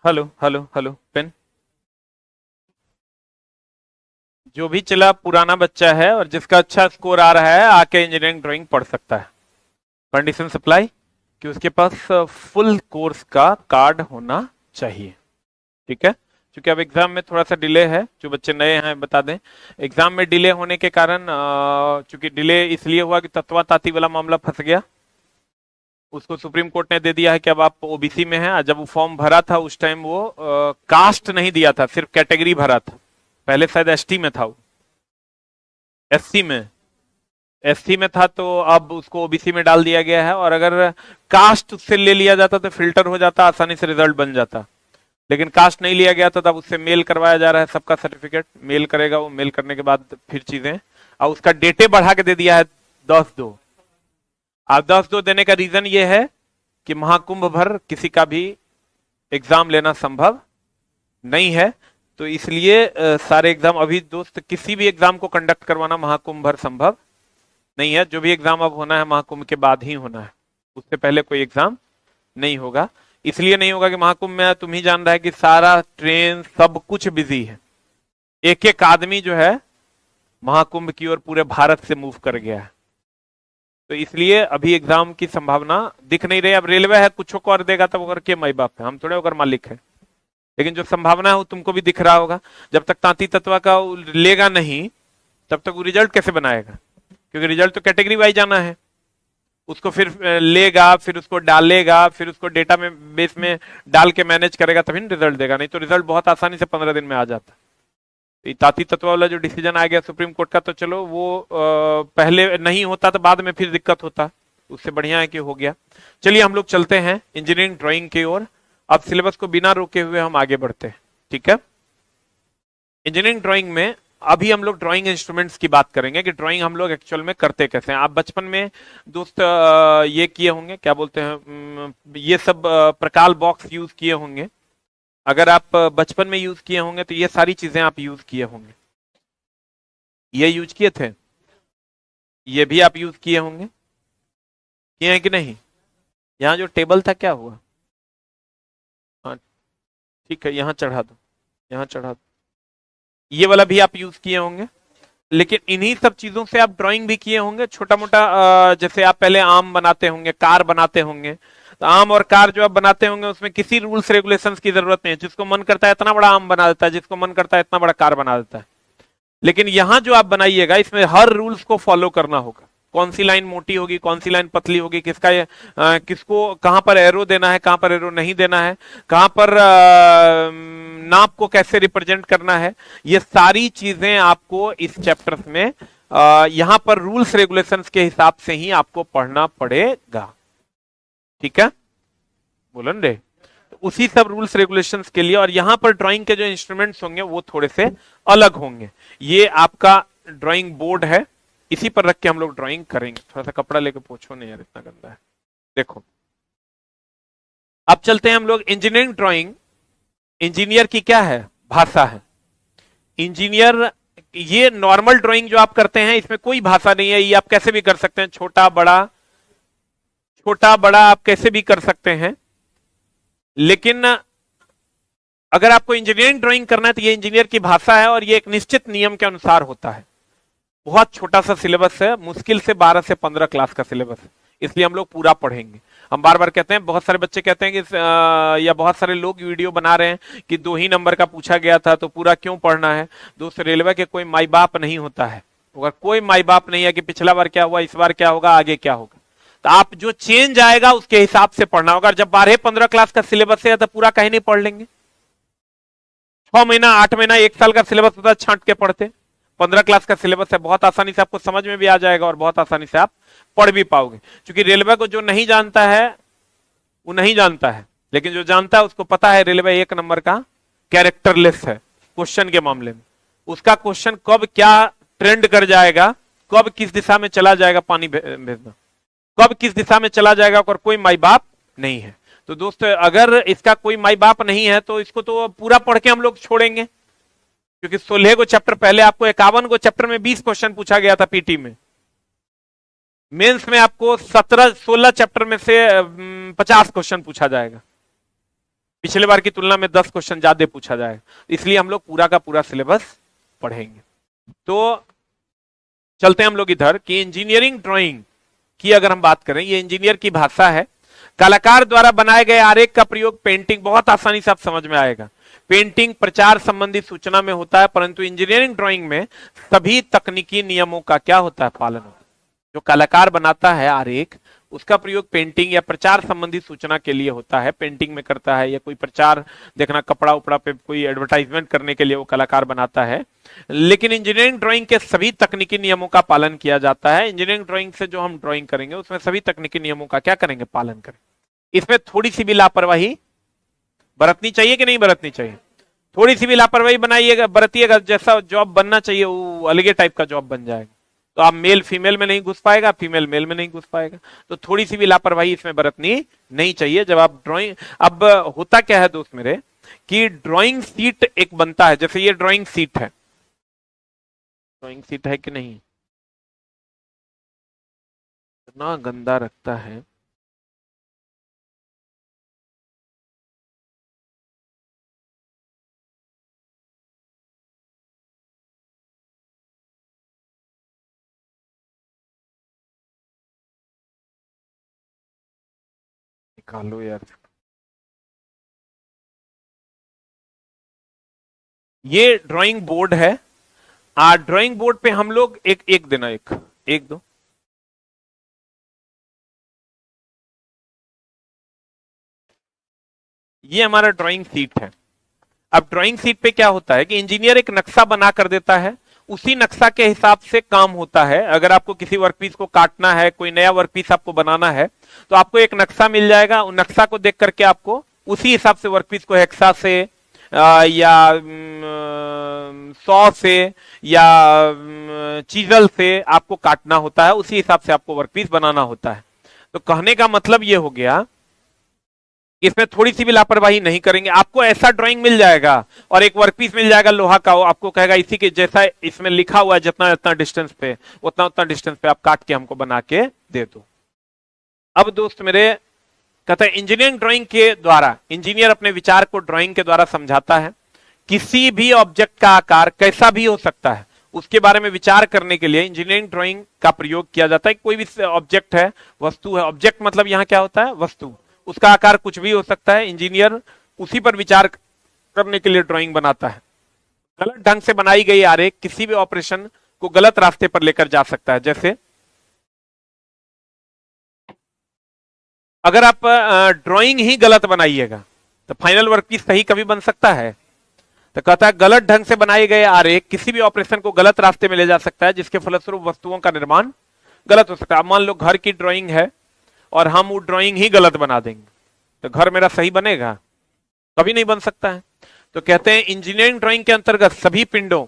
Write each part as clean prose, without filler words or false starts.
Hello hello hello pen. जो भी चला पुराना बच्चा है और जिसका अच्छा स्कोर आ रहा है आके इंजीनियरिंग ड्राइंग पढ़ सकता है। कंडीशन सप्लाई कि उसके पास फुल कोर्स का कार्ड होना चाहिए। ठीक है। क्योंकि अब एग्जाम में थोड़ा सा डिले है, जो बच्चे नए हैं बता दें। एग्जाम में डिले होने के कारण चूंकि डिले इसलिए हुआ कि तत्वा ताती वाला मामला फंस गया। उसको सुप्रीम कोर्ट ने दे दिया है कि अब आप ओबीसी में हैं। जब वो फॉर्म भरा था उस टाइम वो कास्ट नहीं दिया था, सिर्फ कैटेगरी भरा था। पहले शायद एसटी में था वो, एससी में। एससी में था तो अब उसको ओबीसी में डाल दिया गया है, और अगर कास्ट उससे ले लिया जाता तो फिल्टर हो जाता, आसानी से रिजल्ट बन जाता। लेकिन कास्ट नहीं लिया गया था, तब उससे मेल करवाया जा रहा है। सबका सर्टिफिकेट मेल करेगा, वो मेल करने के बाद फिर चीजें। और उसका डेटे बढ़ा के दे दिया है 10/2। अब 10/2 देने का रीजन ये है कि महाकुंभ भर किसी का भी एग्जाम लेना संभव नहीं है। तो इसलिए सारे एग्जाम अभी दोस्त किसी भी एग्जाम को कंडक्ट करवाना महाकुंभ भर संभव नहीं है। जो भी एग्जाम अब होना है महाकुंभ के बाद ही होना है, उससे पहले कोई एग्जाम नहीं होगा। इसलिए नहीं होगा कि महाकुंभ में तुम ही जान रहा है कि सारा ट्रेन सब कुछ बिजी है। एक एक आदमी जो है महाकुंभ की ओर पूरे भारत से मूव कर गया है। तो इसलिए अभी एग्जाम की संभावना दिख नहीं रही। अब रेलवे है, कुछ को और देगा तब, अगर के माई बाप है, हम थोड़े अगर मालिक है। लेकिन जो संभावना है वो तुमको भी दिख रहा होगा। जब तक तांती तत्वा का लेगा नहीं तब तक वो रिजल्ट कैसे बनाएगा? क्योंकि रिजल्ट तो कैटेगरी वाइज आना है। उसको फिर लेगा, फिर उसको डालेगा, फिर उसको डेटा में बेस में डाल के मैनेज करेगा, तभी रिजल्ट देगा। नहीं तो रिजल्ट बहुत आसानी से 15 दिन में आ जाता है। तो ताती तत्व वाला जो डिसीजन आ गया सुप्रीम कोर्ट का, तो चलो वो पहले नहीं होता तो बाद में फिर दिक्कत होता। उससे बढ़िया है कि हो गया। चलिए हम लोग चलते हैं इंजीनियरिंग ड्राइंग की ओर। अब सिलेबस को बिना रोके हुए हम आगे बढ़ते हैं। ठीक है। इंजीनियरिंग ड्राइंग में अभी हम लोग ड्राइंग इंस्ट्रूमेंट्स की बात करेंगे कि ड्राइंग हम लोग एक्चुअल में करते कैसे हैं। आप बचपन में दोस्त ये किए होंगे, क्या बोलते हैं, ये सब प्रकाल बॉक्स यूज किए होंगे। अगर आप बचपन में यूज किए होंगे तो ये सारी चीजें आप यूज किए होंगे। ये यूज किए थे, ये भी आप यूज किए होंगे। किए हैं कि नहीं? यहाँ जो टेबल था क्या हुआ? हाँ ठीक है, यहाँ चढ़ा दो, यहाँ चढ़ा दो। ये वाला भी आप यूज किए होंगे। लेकिन इन्हीं सब चीजों से आप ड्राइंग भी किए होंगे छोटा मोटा। जैसे आप पहले आम बनाते होंगे, कार बनाते होंगे। तो आम और कार जो आप बनाते होंगे उसमें किसी रूल्स रेगुलेशंस की जरूरत नहीं है। जिसको मन करता है इतना बड़ा आम बना देता है, जिसको मन करता है इतना बड़ा कार बना देता है। लेकिन यहां जो आप बनाइएगा इसमें हर रूल्स को फॉलो करना होगा। कौन सी लाइन मोटी होगी, कौन सी लाइन पतली होगी, किसका ये किसको कहां पर एरो देना है, कहां पर एरो नहीं देना है, कहां पर नाप को कैसे रिप्रेजेंट करना है। ये सारी चीजें आपको इस चैप्टर में यहां पर रूल्स रेगुलेशंस के हिसाब से ही आपको पढ़ना पड़ेगा। ठीक है, बोलन रे। तो उसी सब रूल्स रेगुलेशंस के लिए, और यहां पर ड्राइंग के जो इंस्ट्रूमेंट्स होंगे वो थोड़े से अलग होंगे। ये आपका ड्राइंग बोर्ड है, इसी पर रख के हम लोग ड्राइंग करेंगे। थोड़ा सा कपड़ा लेके पोछो नहीं यार, इतना गंदा है। देखो, अब चलते हैं हम लोग इंजीनियरिंग ड्राइंग। इंजीनियर की क्या है? भाषा है। इंजीनियर, ये नॉर्मल ड्राइंग जो आप करते हैं इसमें कोई भाषा नहीं है। ये आप कैसे भी कर सकते हैं, छोटा बड़ा, छोटा बड़ा आप कैसे भी कर सकते हैं। लेकिन अगर आपको इंजीनियरिंग ड्राइंग करना है तो ये इंजीनियर की भाषा है, और ये एक निश्चित नियम के अनुसार होता है। बहुत छोटा सा सिलेबस है, मुश्किल से 12 से 15 क्लास का सिलेबस है। इसलिए हम लोग पूरा पढ़ेंगे। हम बार बार कहते हैं, बहुत सारे बच्चे कहते हैं कि या बहुत सारे लोग वीडियो बना रहे हैं कि 2 ही नंबर का पूछा गया था तो पूरा क्यों पढ़ना है। दोस्त, रेलवे के कोई माई बाप नहीं होता है। अगर कोई माई बाप नहीं है कि पिछला बार क्या हुआ, इस बार क्या होगा, आगे क्या होगा। तो आप जो चेंज आएगा उसके हिसाब से पढ़ना होगा। जब 12-15 क्लास का सिलेबस है तो पूरा कहीं नहीं पढ़ लेंगे। 6 महीना, 8 महीना, 1 साल का सिलेबस होता है, छांट के पढ़ते। 15 क्लास का सिलेबस है, बहुत आसानी से आपको समझ में भी आ जाएगा और बहुत आसानी से आप पढ़ भी पाओगे। क्योंकि रेलवे को जो नहीं जानता है वो नहीं जानता है, लेकिन जो जानता है उसको पता है रेलवे 1 नंबर का कैरेक्टरलेस है क्वेश्चन के मामले में। उसका क्वेश्चन कब क्या ट्रेंड कर जाएगा, कब किस दिशा में चला जाएगा, पानी भेजना कब किस दिशा में चला जाएगा, और कोई माई बाप नहीं है। तो दोस्त, अगर इसका कोई माई बाप नहीं है तो इसको तो पूरा पढ़ के हम लोग छोड़ेंगे। क्योंकि 16 गो चैप्टर, पहले आपको 51 गो चैप्टर में 20 क्वेश्चन पूछा गया था पीटी में। मेंस में आपको 16 चैप्टर में से 50 क्वेश्चन पूछा जाएगा। पिछले बार की तुलना में 10 क्वेश्चन ज्यादा पूछा जाएगा, इसलिए हम लोग पूरा का पूरा सिलेबस पढ़ेंगे। तो चलते हैं हम लोग इधर कि इंजीनियरिंग ड्राइंग की अगर हम बात करें, ये इंजीनियर की भाषा है। कलाकार द्वारा बनाए गए आरेख का प्रयोग पेंटिंग, बहुत आसानी से आप समझ में आएगा, पेंटिंग प्रचार संबंधी सूचना में होता है, परंतु इंजीनियरिंग ड्राइंग में सभी तकनीकी नियमों का क्या होता है, पालन होता है। जो कलाकार बनाता है आरेख, उसका प्रयोग पेंटिंग या प्रचार संबंधी सूचना के लिए होता है, पेंटिंग में करता है, या कोई प्रचार देखना, कपड़ा उपड़ा पे कोई एडवर्टाइजमेंट करने के लिए वो कलाकार बनाता है। लेकिन इंजीनियरिंग ड्राइंग के सभी तकनीकी नियमों का पालन किया जाता है। इंजीनियरिंग ड्राइंग से जो हम ड्राइंग करेंगे उसमें सभी तकनीकी नियमों का क्या करेंगे, पालन करेंगे। इसमें थोड़ी सी भी लापरवाही बरतनी चाहिए कि नहीं बरतनी चाहिए? थोड़ी सी भी लापरवाही बनाइएगा, बरतिएगा, जैसा जॉब बनना चाहिए वो अलग टाइप का जॉब बन जाएगा। तो आप मेल फीमेल में नहीं घुस पाएगा, फीमेल मेल में नहीं घुस पाएगा। तो थोड़ी सी भी लापरवाही इसमें बरतनी नहीं चाहिए जब आप ड्राइंग। अब होता क्या है दोस्त मेरे, कि ड्राइंग सीट एक बनता है, जैसे ये ड्राइंग सीट है, ड्राइंग सीट है कि नहीं, इतना गंदा रखता है। निकालो यार, ये ड्राइंग बोर्ड है। ड्राइंग बोर्ड पे हम लोग एक एक देना, एक दो, ये हमारा ड्राइंग सीट है। अब ड्राइंग सीट पे क्या होता है कि इंजीनियर एक नक्शा बना कर देता है, उसी नक्शा के हिसाब से काम होता है। अगर आपको किसी वर्कपीस को काटना है, कोई नया वर्कपीस आपको बनाना है, तो आपको एक नक्शा मिल जाएगा। उस नक्शा को देख करके आपको उसी हिसाब से वर्कपीस को हेक्सा से या 100 से या चीजल से आपको काटना होता है, उसी हिसाब से आपको वर्कपीस बनाना होता है। तो कहने का मतलब ये हो गया, इसमें थोड़ी सी भी लापरवाही नहीं करेंगे। आपको ऐसा ड्राइंग मिल जाएगा और एक वर्कपीस मिल जाएगा लोहा का, वो आपको कहेगा इसी के जैसा इसमें लिखा हुआ है, जितना जितना डिस्टेंस पे उतना उतना डिस्टेंस पे आप काट के हमको बना के दे दो। अब दोस्त मेरे कहते हैं इंजीनियरिंग ड्राइंग के द्वारा इंजीनियर अपने विचार को ड्राइंग के द्वारा समझाता है। किसी भी ऑब्जेक्ट का आकार कैसा भी हो सकता है, उसके बारे में विचार करने के लिए इंजीनियरिंग ड्राइंग का प्रयोग किया जाता है। कोई भी ऑब्जेक्ट है, वस्तु है, ऑब्जेक्ट मतलब यहां क्या होता है, वस्तु, उसका आकार कुछ भी हो सकता है। इंजीनियर उसी पर विचार करने के लिए ड्राइंग बनाता है। गलत ढंग से बनाई गई आरेख किसी भी ऑपरेशन को गलत रास्ते पर लेकर जा सकता है। जैसे अगर आप ड्राइंग ही गलत बनाइएगा तो फाइनल वर्कपीस सही कभी बन सकता है? तो कहता है गलत ढंग से बनाए गए आरेख किसी भी ऑपरेशन को गलत रास्ते में ले जा सकता है, जिसके फलस्वरूप वस्तुओं का निर्माण गलत हो सकता है। मान लो घर की ड्राइंग है और हम वो ड्राइंग ही गलत बना देंगे, तो घर मेरा सही बनेगा? कभी नहीं बन सकता है। तो कहते हैं इंजीनियरिंग ड्राइंग के अंतर्गत सभी पिंडों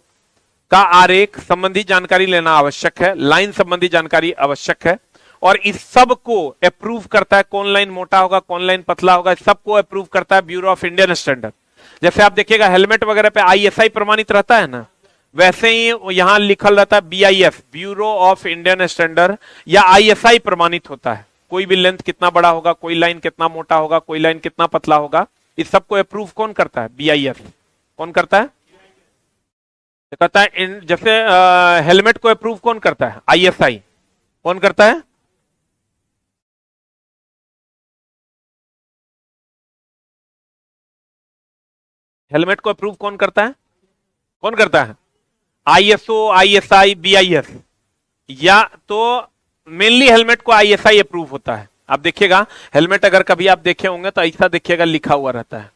का आरेख संबंधी जानकारी लेना आवश्यक है, लाइन संबंधी जानकारी आवश्यक है, और इस सब को अप्रूव करता है। कौन लाइन मोटा होगा, कौन लाइन पतला होगा, इस सबको अप्रूव करता है ब्यूरो ऑफ इंडियन स्टैंडर्ड। जैसे आप देखिएगा हेलमेट वगैरह पे आईएसआई प्रमाणित रहता है ना, वैसे ही यहां लिखल रहता है BIS, bureau of Indian standard, या आईएसआई प्रमाणित होता है। कोई भी लेंथ कितना बड़ा होगा, कोई लाइन कितना मोटा होगा, कोई लाइन कितना पतला होगा, इस सबको अप्रूव कौन करता है? बीआईएस। कौन करता है? तो कहता है जैसे हेलमेट को अप्रूव कौन करता है? आईएसआई। कौन करता है? हेलमेट को अप्रूव कौन करता है? कौन करता है? ISO, ISI, BIS. या तो मेनली हेलमेट को आईएसआई अप्रूव होता है। आप देखिएगा हेलमेट अगर कभी आप देखे होंगे तो ऐसा देखिएगा लिखा हुआ रहता है,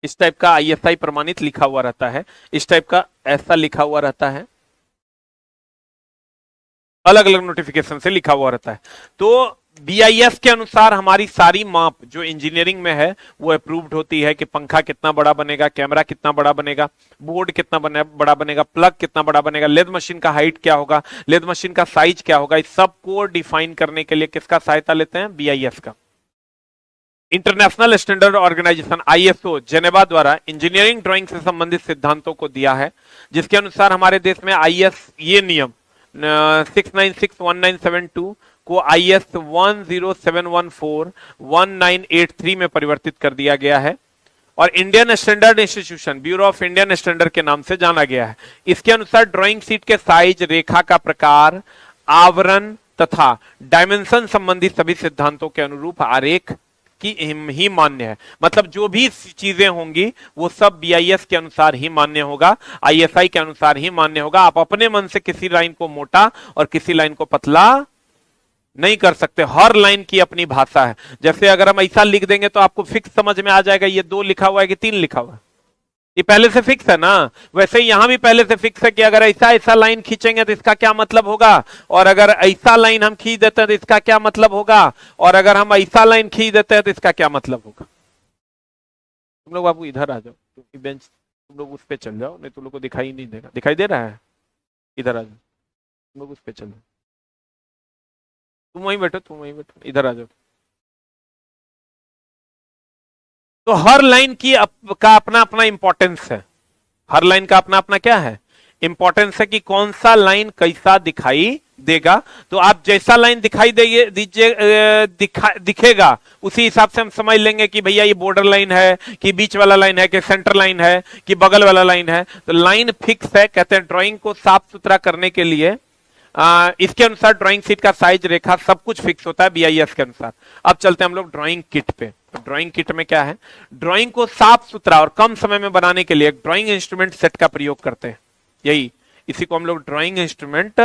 इस टाइप का आईएसआई प्रमाणित लिखा हुआ रहता है, इस टाइप का ऐसा लिखा हुआ रहता है, अलग अलग नोटिफिकेशन से लिखा हुआ रहता है। तो बीआईएस के अनुसार हमारी सारी माप जो इंजीनियरिंग में है वो अप्रूव्ड होती है कि पंखा कितना बड़ा बनेगा, कैमरा कितना बड़ा बनेगा, बोर्ड कितना बड़ा बनेगा, प्लग कितना बड़ा बनेगा, लेद मशीन का हाइट क्या होगा, लेद मशीन का साइज क्या होगा। इस सब को डिफाइन करने के लिए किसका सहायता लेते हैं? बीआईएस का। International standard organisation ISO Geneva द्वारा इंजीनियरिंग ड्राइंग से संबंधित सिद्धांतों को दिया है, जिसके अनुसार हमारे देश में आईएस ये नियम 6961972 को आईएस 10714 1983 में परिवर्तित कर दिया गया है। और Indian standard institution, bureau of Indian standard के नाम से जाना गया है। इसके अनुसार ड्राइंग शीट के साइज, रेखा का प्रकार, आवरण तथा डायमेंशन संबंधी सभी सिद्धांतों के अनुरूप आरेख की ही मान्य है। मतलब जो भी चीजें होंगी वो सब बीआईएस के अनुसार ही मान्य होगा, आईएसआई के अनुसार ही मान्य होगा। आप अपने मन से किसी लाइन को मोटा और किसी लाइन को पतला नहीं कर सकते। हर लाइन की अपनी भाषा है। जैसे अगर हम ऐसा लिख देंगे तो आपको फिक्स समझ में आ जाएगा ये 2 लिखा हुआ है कि 3 लिखा हुआ है, ये पहले से फिक्स है ना। वैसे ही यहां भी पहले से फिक्स है कि अगर ऐसा ऐसा लाइन खींचेंगे तो इसका क्या मतलब होगा, और अगर ऐसा लाइन हम खींच देते हैं तो इसका क्या मतलब होगा, और अगर हम ऐसा लाइन खींच देते हैं तो इसका क्या मतलब होगा। तुम लोग बाबू इधर आ जाओ, बेंच तुम लोग उस पे चल जाओ, नहीं तुम लोग को दिखाई नहीं देगा। दिखाई दे रहा है? इधर आ जाओ, तुम लोग उस पे चल जाओ। तुम वहीं बैठो, तुम वहीं बैठो, इधर आ जाओ। तो हर लाइन की का अपना अपना इंपॉर्टेंस है। हर लाइन का अपना अपना क्या है, इंपॉर्टेंस है कि कौन सा लाइन कैसा दिखाई देगा। तो आप जैसा लाइन दिखाई दिखेगा उसी हिसाब से हम समझ लेंगे कि भैया ये बॉर्डर लाइन है, कि बीच वाला लाइन है, कि सेंटर लाइन है, कि बगल वाला लाइन है। तो लाइन फिक्स है। कहते हैं ड्राइंग को साफ सुथरा करने के लिए इसके अनुसार ड्राइंग शीट का साइज, रेखा सब कुछ फिक्स होता है बीआईएस के अनुसार। अब चलते हैं हम लोग ड्राइंग किट पे। ड्राइंग किट में क्या है, ड्राइंग को साफ सुथरा और कम समय में बनाने के लिए एक ड्राइंग इंस्ट्रूमेंट सेट का प्रयोग करते हैं। यही इसी को हम लोग ड्राइंग इंस्ट्रूमेंट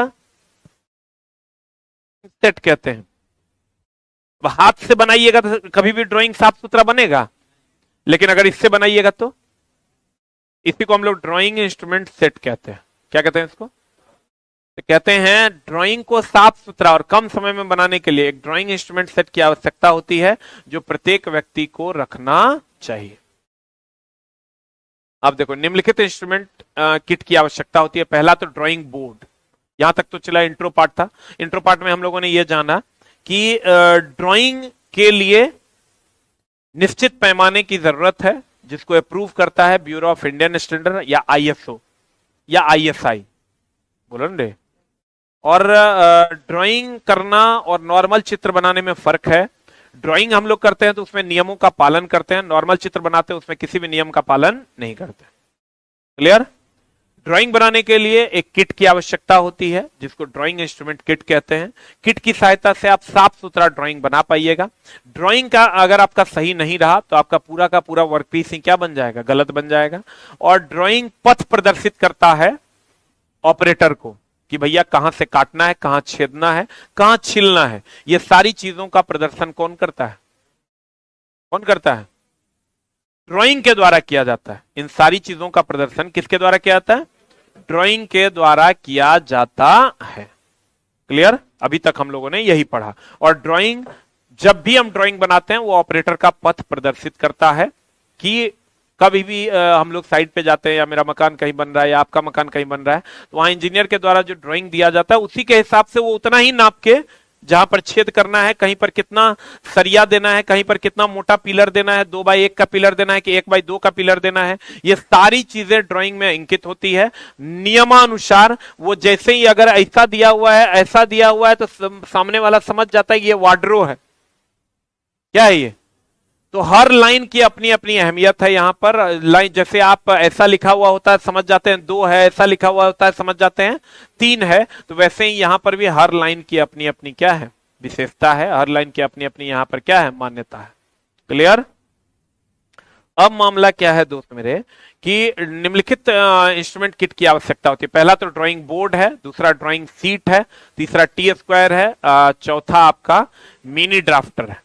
सेट कहते हैं। हाथ से बनाइएगा तो कभी भी ड्राइंग साफ सुथरा बनेगा, लेकिन अगर इससे बनाइएगा तो इसी को हम लोग ड्राइंग इंस्ट्रूमेंट सेट कहते हैं। क्या कहते हैं इसको? कहते हैं ड्राइंग को साफ सुथरा और कम समय में बनाने के लिए एक ड्राइंग इंस्ट्रूमेंट सेट की आवश्यकता होती है जो प्रत्येक व्यक्ति को रखना चाहिए। अब देखो, निम्नलिखित इंस्ट्रूमेंट किट की आवश्यकता होती है। पहला तो ड्राइंग बोर्ड। यहां तक तो चला इंट्रो पार्ट था। इंट्रो पार्ट में हम लोगों ने यह जाना कि ड्राइंग के लिए निश्चित पैमाने की जरूरत है जिसको अप्रूव करता है ब्यूरो ऑफ इंडियन स्टैंडर्ड या आईएसओ या आईएसआई, बोलो रे। और ड्राइंग करना और नॉर्मल चित्र बनाने में फर्क है। ड्राइंग हम लोग करते हैं तो उसमें नियमों का पालन करते हैं, नॉर्मल चित्र बनाते हैं उसमें किसी भी नियम का पालन नहीं करते। क्लियर? ड्राइंग बनाने के लिए एक किट की आवश्यकता होती है जिसको ड्राइंग इंस्ट्रूमेंट किट कहते हैं। किट की सहायता से आप साफ सुथरा ड्राइंग बना पाइएगा। ड्राइंग का अगर आपका सही नहीं रहा तो आपका पूरा का पूरा वर्कपीस ही क्या बन जाएगा, गलत बन जाएगा। और ड्राइंग पथ प्रदर्शित करता है ऑपरेटर को कि भैया कहां से काटना है, कहां छेदना है, कहां छीलना है। ये सारी चीजों का प्रदर्शन कौन करता है? कौन करता है? ड्राइंग के द्वारा किया जाता है। इन सारी चीजों का प्रदर्शन किसके द्वारा किया जाता है? ड्राइंग के द्वारा किया जाता है। क्लियर? अभी तक हम लोगों ने यही पढ़ा। और ड्राइंग, जब भी हम ड्राइंग बनाते हैं वो ऑपरेटर का पथ प्रदर्शित करता है कि कभी भी हम लोग साइड पे जाते हैं या मेरा मकान कहीं बन रहा है या आपका मकान कहीं बन रहा है तो वहां इंजीनियर के द्वारा जो ड्राइंग दिया जाता है उसी के हिसाब से वो उतना ही नाप के, जहां पर छेद करना है, कहीं पर कितना सरिया देना है, कहीं पर कितना मोटा पिलर देना है, 2x1 का पिलर देना है कि 1x2 का पिलर देना है, ये सारी चीजें ड्राइंग में अंकित होती है नियमानुसार। वो जैसे ही अगर ऐसा दिया हुआ है, ऐसा दिया हुआ है तो सामने वाला समझ जाता है कि ये वार्डरो है। क्या है ये? तो हर लाइन की अपनी अपनी अहमियत है। यहां पर लाइन जैसे आप ऐसा लिखा हुआ होता है समझ जाते हैं 2 है, ऐसा लिखा हुआ होता है समझ जाते हैं 3 है। तो वैसे ही यहां पर भी हर लाइन की अपनी अपनी क्या है, विशेषता है। हर लाइन की अपनी अपनी यहां पर क्या है, मान्यता है। क्लियर? अब मामला क्या है दोस्त मेरे कि निम्नलिखित इंस्ट्रूमेंट किट की आवश्यकता होती है। पहला तो ड्राइंग बोर्ड है, दूसरा ड्राइंग सीट है, तीसरा टी स्क्वायर है, चौथा आपका मिनी ड्राफ्टर है,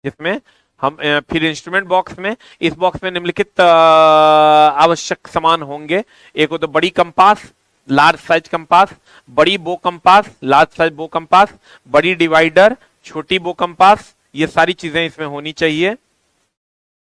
जिसमें हम फिर इंस्ट्रूमेंट बॉक्स में, इस बॉक्स में निम्नलिखित आवश्यक सामान होंगे। एक हो तो बड़ी कंपास, लार्ज साइज कंपास, बड़ी बो कंपास, लार्ज साइज बो कंपास, बड़ी डिवाइडर, छोटी बो कंपास, ये सारी चीजें इसमें होनी चाहिए।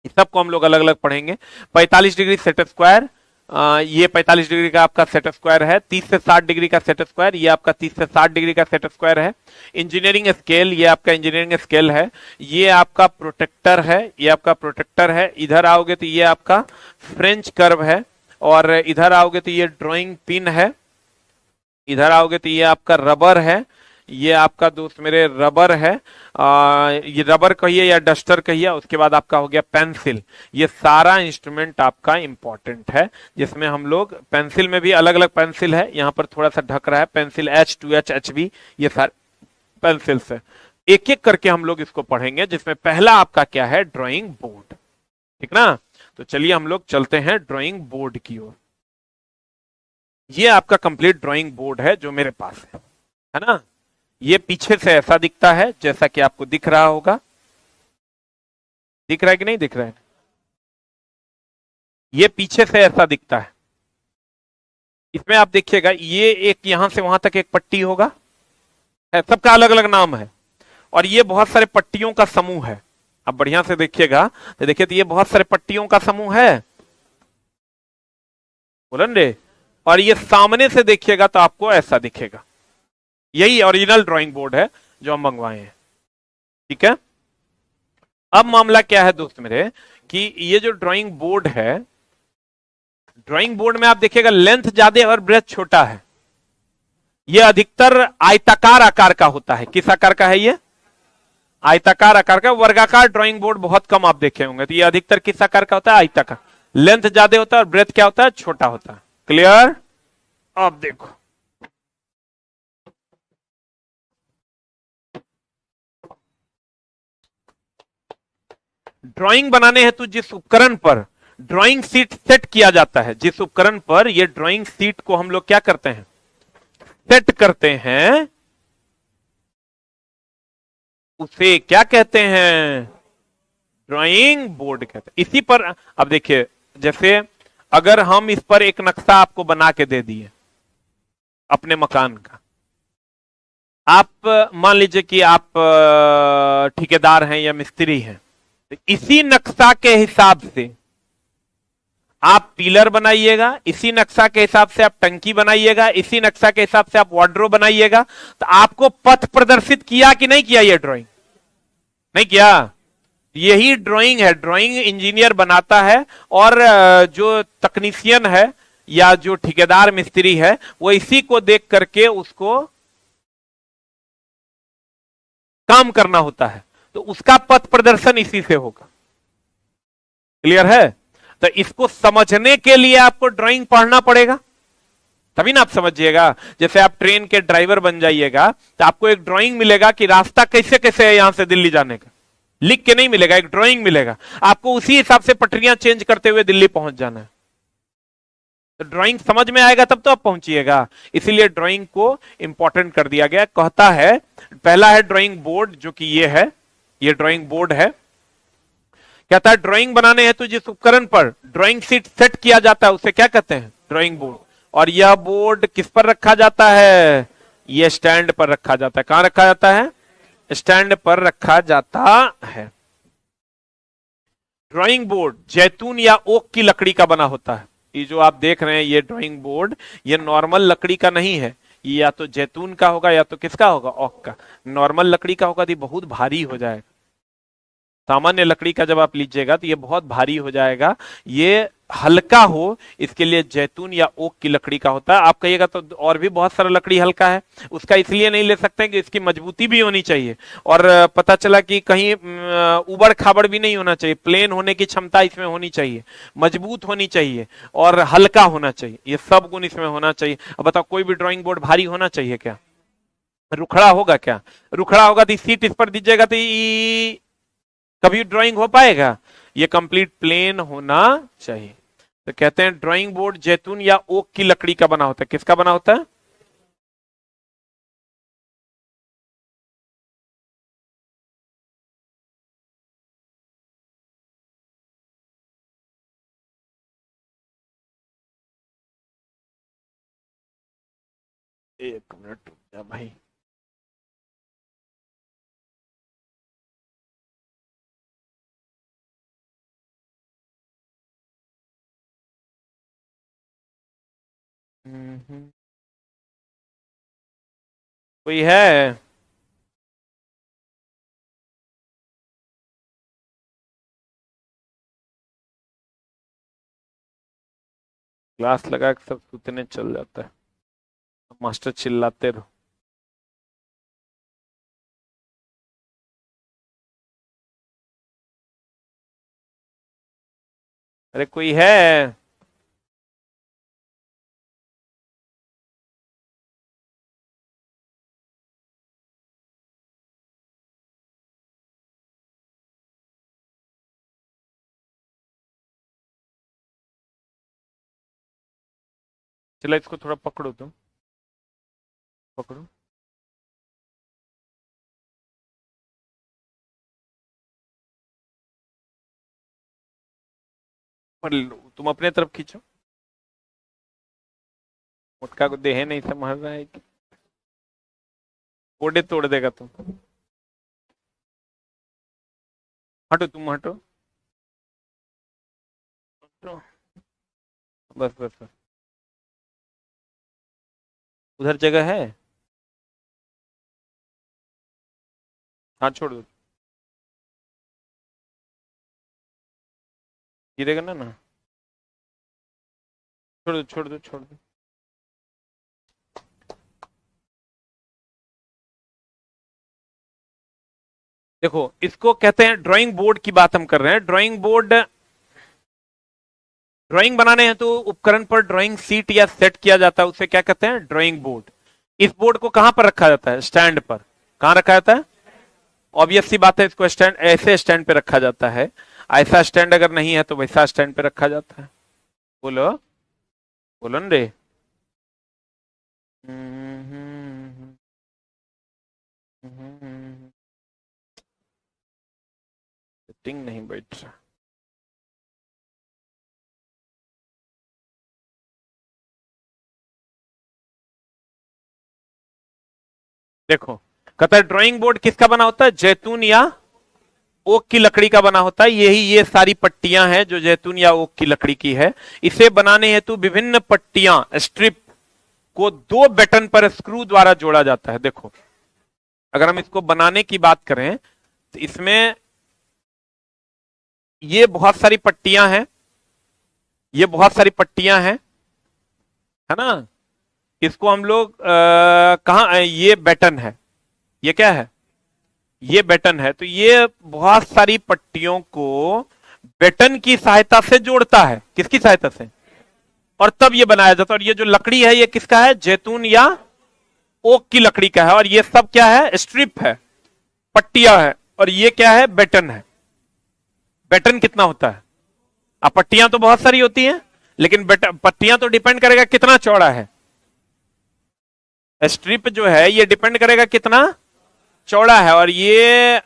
इस सबको हम लोग अलग अलग पढ़ेंगे। 45 डिग्री सेट स्क्वायर, ये 45 डिग्री का आपका सेट स्क्वायर है। 30 से 60 डिग्री का सेट स्क्वायर, ये आपका 30 से 60 डिग्री का सेट स्क्वायर है। इंजीनियरिंग स्केल, ये आपका इंजीनियरिंग स्केल है। ये आपका प्रोटेक्टर है, ये आपका प्रोटेक्टर है। इधर आओगे तो ये आपका फ्रेंच कर्व है, और इधर आओगे तो ये ड्राइंग पिन है। इधर आओगे तो ये आपका रबर है। ये आपका दोस्त मेरे रबर है, ये रबर कहिए या डस्टर कहिए, उसके बाद आपका हो गया पेंसिल। ये सारा इंस्ट्रूमेंट आपका इंपॉर्टेंट है, जिसमें हम लोग पेंसिल में भी अलग अलग पेंसिल है, यहाँ पर थोड़ा सा ढक रहा है पेंसिल H2H HB, ये सारे पेंसिल्स है। एक एक करके हम लोग इसको पढ़ेंगे, जिसमें पहला आपका क्या है, ड्राइंग बोर्ड, ठीक ना। तो चलिए हम लोग चलते हैं ड्राइंग बोर्ड की ओर। ये आपका कंप्लीट ड्राइंग बोर्ड है जो मेरे पास है ना। ये पीछे से ऐसा दिखता है जैसा कि आपको दिख रहा होगा, दिख रहा है कि नहीं दिख रहा है। ये पीछे से ऐसा दिखता है। इसमें आप देखिएगा ये एक यहां से वहां तक एक पट्टी होगा, है, सबका अलग अलग नाम है, और ये बहुत सारे पट्टियों का समूह है। अब बढ़िया से देखिएगा तो देखिए, तो ये बहुत सारे पट्टियों का समूह है, बोलन रे। और ये सामने से देखिएगा तो आपको ऐसा दिखेगा। यही ओरिजिनल ड्राइंग बोर्ड है जो हम मंगवाए हैं, ठीक है। अब मामला क्या है दोस्त मेरे, कि ये जो ड्राइंग बोर्ड है, ड्राइंग बोर्ड में आप देखिएगा लेंथ ज्यादा और ब्रेथ छोटा है। ये अधिकतर आयताकार आकार का होता है। किस आकार का है ये, आयताकार आकार का। वर्गाकार ड्राइंग बोर्ड बहुत कम आप देखे होंगे। तो ये अधिकतर किस आकार का होता है, आयताकार। लेंथ ज्यादा होता है और ब्रेथ क्या होता है, छोटा होता है। क्लियर। अब देखो, ड्राइंग बनाने हेतु जिस उपकरण पर ड्राइंग सीट सेट किया जाता है, जिस उपकरण पर ये ड्राइंग सीट को हम लोग क्या करते हैं, सेट करते हैं, उसे क्या कहते हैं, ड्राइंग बोर्ड कहते हैं। इसी पर अब देखिए, जैसे अगर हम इस पर एक नक्शा आपको बना के दे दिए अपने मकान का, आप मान लीजिए कि आप ठेकेदार हैं या मिस्त्री हैं, तो इसी नक्शा के हिसाब से आप पिलर बनाइएगा, इसी नक्शा के हिसाब से आप टंकी बनाइएगा, इसी नक्शा के हिसाब से आप वार्डरोब बनाइएगा। तो आपको पथ प्रदर्शित किया कि नहीं किया, ये ड्राइंग नहीं किया। यही ड्राइंग है, ड्राइंग इंजीनियर बनाता है, और जो तकनीशियन है या जो ठेकेदार मिस्त्री है वो इसी को देख करके उसको काम करना होता है। तो उसका पथ प्रदर्शन इसी से होगा। क्लियर है। तो इसको समझने के लिए आपको ड्राइंग पढ़ना पड़ेगा, तभी ना आप समझिएगा। जैसे आप ट्रेन के ड्राइवर बन जाइएगा तो आपको एक ड्राइंग मिलेगा कि रास्ता कैसे कैसे है यहां से दिल्ली जाने का, लिख के नहीं मिलेगा, एक ड्राइंग मिलेगा। आपको उसी हिसाब से पटरियां चेंज करते हुए दिल्ली पहुंच जाना है। तो ड्राइंग समझ में आएगा तब तो आप पहुंचिएगा। इसीलिए ड्राइंग को इंपॉर्टेंट कर दिया गया। कहता है पहला है ड्राइंग बोर्ड, जो कि ये है, ये ड्राइंग बोर्ड है। कहता है ड्राइंग बनाने हेतु जिस उपकरण पर ड्राइंग शीट सेट किया जाता है उसे क्या कहते हैं, ड्राइंग बोर्ड। और यह बोर्ड किस पर रखा जाता है, यह स्टैंड पर रखा जाता है। कहां रखा जाता है, स्टैंड पर रखा जाता है। ड्राइंग बोर्ड जैतून या ओक की लकड़ी का बना होता है। ये जो आप देख रहे हैं ये ड्राइंग बोर्ड, ये नॉर्मल लकड़ी का नहीं है। ये या तो जैतून का होगा या तो किसका होगा, ओक का। नॉर्मल लकड़ी का होगा तो बहुत भारी हो जाएगा। सामान्य लकड़ी का जब आप लीजिएगा तो ये बहुत भारी हो जाएगा। ये हल्का हो, इसके लिए जैतून या ओक की लकड़ी का होता है। आप कहिएगा तो और भी बहुत सारा लकड़ी हल्का है, उसका इसलिए नहीं ले सकते कि इसकी मजबूती भी होनी चाहिए, और पता चला कि कहीं उबड़ खाबड़ भी नहीं होना चाहिए। प्लेन होने की क्षमता इसमें होनी चाहिए, मजबूत होनी चाहिए और हल्का होना चाहिए। ये सब गुण इसमें होना चाहिए। अब बताओ, कोई भी ड्राइंग बोर्ड भारी होना चाहिए क्या, रुखड़ा होगा क्या, रुखड़ा होगा तो सीट इस पर दीजिएगा तो कभी ड्राइंग हो पाएगा। ये कंप्लीट प्लेन होना चाहिए। तो कहते हैं ड्राइंग बोर्ड जैतून या ओक की लकड़ी का बना होता है। किसका बना होता है, एक मिनट रुक जा भाई। कोई है, क्लास लगा के सब सूतने चल जाता है, मास्टर चिल्लाते रहो। अरे कोई है? चलो इसको थोड़ा पकड़ो, तुम पकड़ो। पर तुम अपने तरफ खींचो। मुटका को देहे नहीं संभाल रहा है कि कोडे तोड़ देगा तुम। हटो, तुम हटो, हटो। बस बस बस। उधर जगह है? हाँ छोड़ दो। गिरेगा ना ना। छोड़ दो छोड़ दो छोड़ दो। देखो इसको कहते हैं ड्राइंग बोर्ड की बात हम कर रहे हैं। ड्राइंग बोर्ड, ड्राइंग बनाने हैं तो उपकरण पर ड्राइंग सीट या सेट किया जाता है, उसे क्या कहते हैं? Drawing board. इस बोर्ड को कहां पर रखा जाता है? स्टैंड पर। कहां रखा जाता है? ऑब्वियस सी बात है, इसको स्टैंड, ऐसे स्टैंड पे रखा जाता है। ऐसा स्टैंड अगर नहीं है तो वैसा स्टैंड पे रखा जाता है। बोलो, बोलो न रे। सेटिंग नहीं बैठ रहा। देखो कहता है ड्राइंग बोर्ड किसका बना होता है? जैतून या ओक की लकड़ी का बना होता है। यही ये सारी पट्टियां हैं जो जैतून या ओक की लकड़ी की है। इसे बनाने हेतु विभिन्न पट्टियां, स्ट्रिप को दो बटन पर स्क्रू द्वारा जोड़ा जाता है। देखो अगर हम इसको बनाने की बात करें तो इसमें ये बहुत सारी पट्टियां हैं, ये बहुत सारी पट्टियां हैं, है ना। इसको हम लोग कहा, ये बटन है, ये क्या है? ये बटन है। तो ये बहुत सारी पट्टियों को बटन की सहायता से जोड़ता है। किसकी सहायता से? और तब ये बनाया जाता है। और ये जो लकड़ी है ये किसका है? जैतून या ओक की लकड़ी का है। और ये सब क्या है? स्ट्रिप है, पट्टियां है। और ये क्या है? बटन है। बटन कितना होता है? अब पट्टियां तो बहुत सारी होती हैं, लेकिन पट्टियां तो डिपेंड करेगा कितना चौड़ा है। स्ट्रिप जो है ये डिपेंड करेगा कितना चौड़ा है। और ये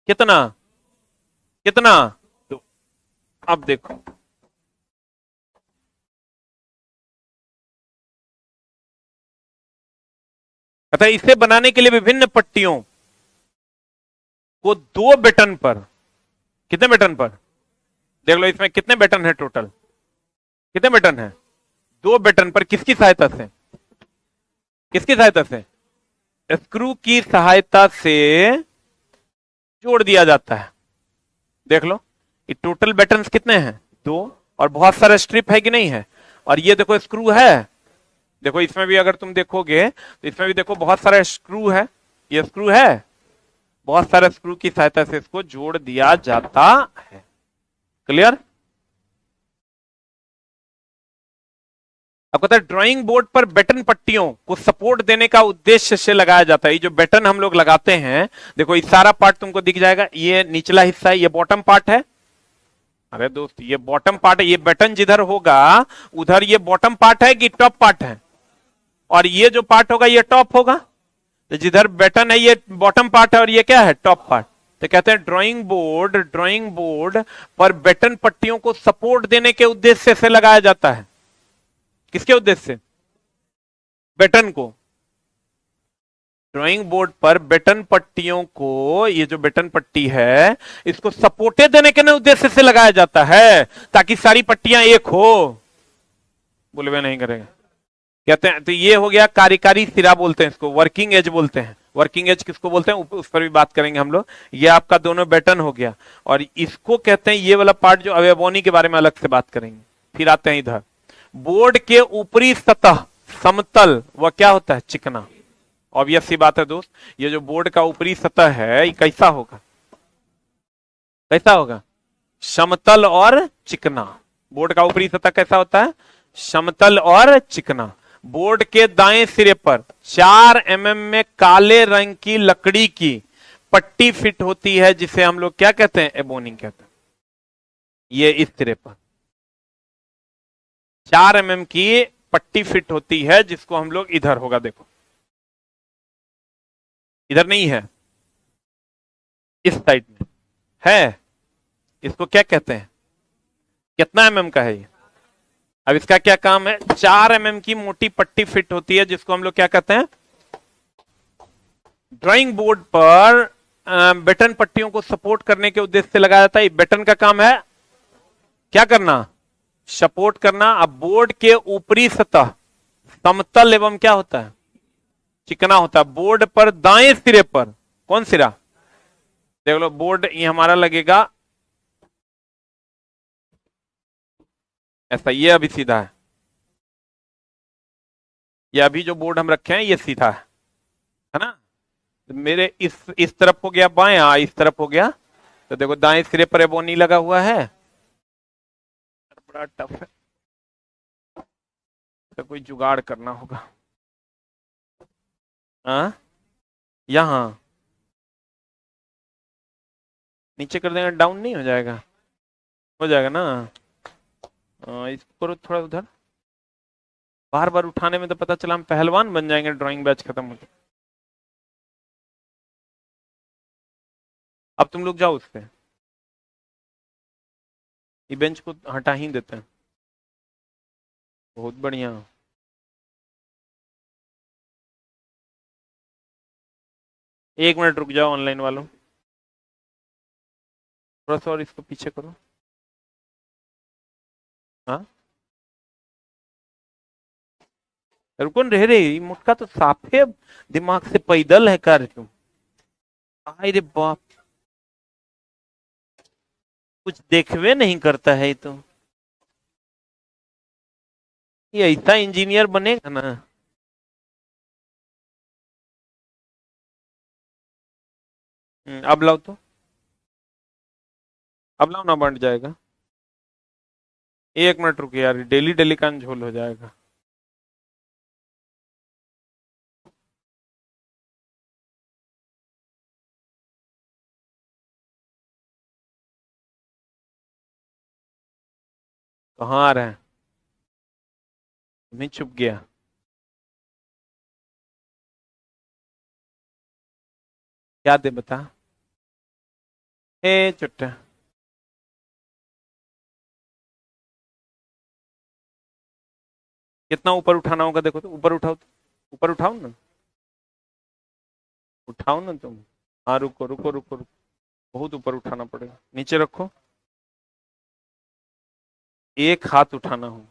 कितना कितना। तो अब देखो अतः इसे बनाने के लिए विभिन्न पट्टियों को दो बटन पर, कितने बटन पर? देख लो इसमें कितने बटन है टोटल, कितने बटन है? दो बटन पर। किसकी सहायता से? किसकी सहायता से? स्क्रू की सहायता से जोड़ दिया जाता है। देख लो ये टोटल बटन कितने हैं? दो। और बहुत सारे स्ट्रिप है कि नहीं है? और ये देखो स्क्रू है। देखो इसमें भी अगर तुम देखोगे तो इसमें भी देखो बहुत सारे स्क्रू है। ये स्क्रू है, बहुत सारे स्क्रू की सहायता से इसको जोड़ दिया जाता है। क्लियर? अब कहता है ड्राइंग बोर्ड पर बटन पट्टियों को सपोर्ट देने का उद्देश्य से लगाया जाता है। ये जो बटन हम लोग लगाते हैं, देखो ये सारा पार्ट तुमको दिख जाएगा। ये निचला हिस्सा है, ये बॉटम पार्ट है। अरे दोस्त ये बॉटम पार्ट है। ये बटन जिधर होगा उधर ये बॉटम पार्ट है कि टॉप पार्ट है? और ये जो पार्ट होगा ये टॉप होगा। तो जिधर बटन है ये बॉटम पार्ट है और ये क्या है? Top part. तो कहते हैं ड्राइंग बोर्ड पर बटन पट्टियों को सपोर्ट देने के उद्देश्य से लगाया जाता है। किसके उद्देश्य से? बटन को। ड्राइंग बोर्ड पर बटन पट्टियों को, ये जो बटन पट्टी है इसको सपोर्टे देने के उद्देश्य से लगाया जाता है ताकि सारी पट्टियां एक हो। बोले वे नहीं करेगा। कहते हैं तो ये हो गया कार्यकारी सिरा बोलते हैं इसको, वर्किंग एज बोलते हैं। वर्किंग एज किसको बोलते हैं उस पर भी बात करेंगे हम लोग। ये आपका दोनों बटन हो गया। और इसको कहते हैं, ये वाला पार्ट जो अवयवोनी के बारे में अलग से बात करेंगे। फिर आते हैं इधर, बोर्ड के ऊपरी सतह समतल वह क्या होता है? चिकना। ऑब्वियस सी बात है दोस्त, ये जो बोर्ड का ऊपरी सतह है ये कैसा होगा? कैसा होगा? समतल और चिकना। बोर्ड का ऊपरी सतह कैसा होता है? समतल और चिकना। बोर्ड के दाएं सिरे पर 4 mm में काले रंग की लकड़ी की पट्टी फिट होती है, जिसे हम लोग क्या कहते हैं? एबोनिंग कहते हैं। ये इस सिरे पर 4 mm की पट्टी फिट होती है, जिसको हम लोग, इधर होगा देखो, इधर नहीं है, इस साइड में है। इसको क्या कहते हैं? कितना mm का है ये? अब इसका क्या काम है? 4 mm की मोटी पट्टी फिट होती है, जिसको हम लोग क्या कहते हैं? ड्राइंग बोर्ड पर बटन पट्टियों को सपोर्ट करने के उद्देश्य से लगाया जाता है। बटन का काम है क्या करना? सपोर्ट करना। अब बोर्ड के ऊपरी सतह समतल एवं क्या होता है? चिकना होता है। बोर्ड पर दाएं सिरे पर, कौन सिरा? देख लो, बोर्ड ये हमारा लगेगा ऐसा, ये अभी सीधा ये अभी जो बोर्ड हम रखे हैं ये सीधा है ना? तो मेरे इस तरफ हो गया बायां, इस तरफ हो गया, तो देखो दाएं सिरे पर एबोनी लगा हुआ है। बड़ा टफ है, तो कोई जुगाड़ करना होगा। हाँ, यहाँ नीचे कर देंगे, डाउन नहीं हो जाएगा? हो जाएगा ना? इसको करो थोड़ा उधर। बार बार उठाने में तो पता चला हम पहलवान बन जाएंगे ड्राइंग बैच खत्म होते। अब तुम लोग जाओ उससे, ये बेंच को हटा ही देते हैं। बहुत बढ़िया। एक मिनट रुक जाओ ऑनलाइन वालों, थोड़ा सा और इसको पीछे करो। हाँ, रुको, रह रही मुटका तो साफे दिमाग से पैदल है कर क्यों? अरे बाप, कुछ देखवे नहीं करता है ये तो। ये ऐसा इंजीनियर बनेगा ना? अब लाओ तो, अब लाओ ना, बंट जाएगा। एक मिनट रुकिए यार, डेली डेली का झोल हो जाएगा। कहाँ आ रहे हैं? तुम्हें छुप गया। क्या दे बता? ए चुट्टा, कितना ऊपर उठाना होगा देखो तो, ऊपर उठाओ तो, ऊपर उठाओ ना, उठाओ ना तुम। हाँ, रुको रुको रुको रुको, बहुत ऊपर उठाना पड़ेगा, नीचे रखो। एक हाथ उठाना हो।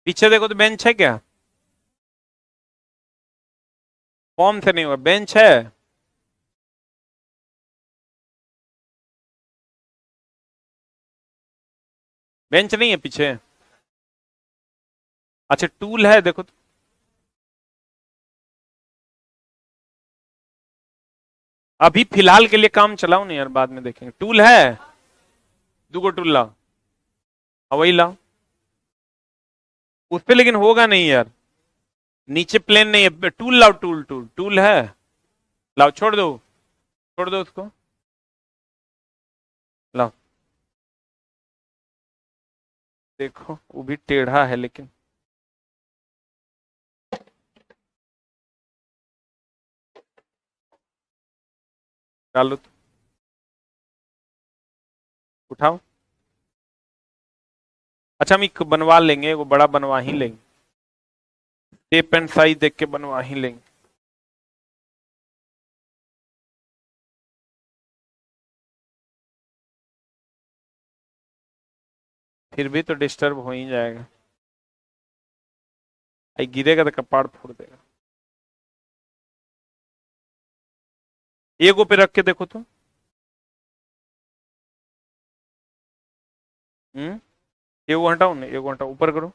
पीछे देखो तो बेंच है क्या? फॉर्म से नहीं होगा, बेंच है। बेंच नहीं है पीछे? अच्छा, टूल है देखो तो। अभी फिलहाल के लिए काम चलाओ नहीं यार, बाद में देखेंगे। टूल है? दूगो टूल लाओ। वही लाओ। उस पे लेकिन होगा नहीं यार, नीचे प्लेन नहीं है। टूल लाओ, टूल टूल टूल है, लाओ। छोड़ दो, छोड़ दो उसको, लाओ। देखो वो भी टेढ़ा है लेकिन। डालो तो, उठाओ। अच्छा, हम एक बनवा लेंगे, वो बड़ा बनवा ही लेंगे, टेप एंड साइज देख के बनवा ही लेंगे। फिर भी तो डिस्टर्ब हो ही जाएगा, आई गिरेगा तो कपाड़ फोड़ देगा। एगो पे रख के देखो तो। ये वो हटाओ ना, ये वो हटाओ, ऊपर करो।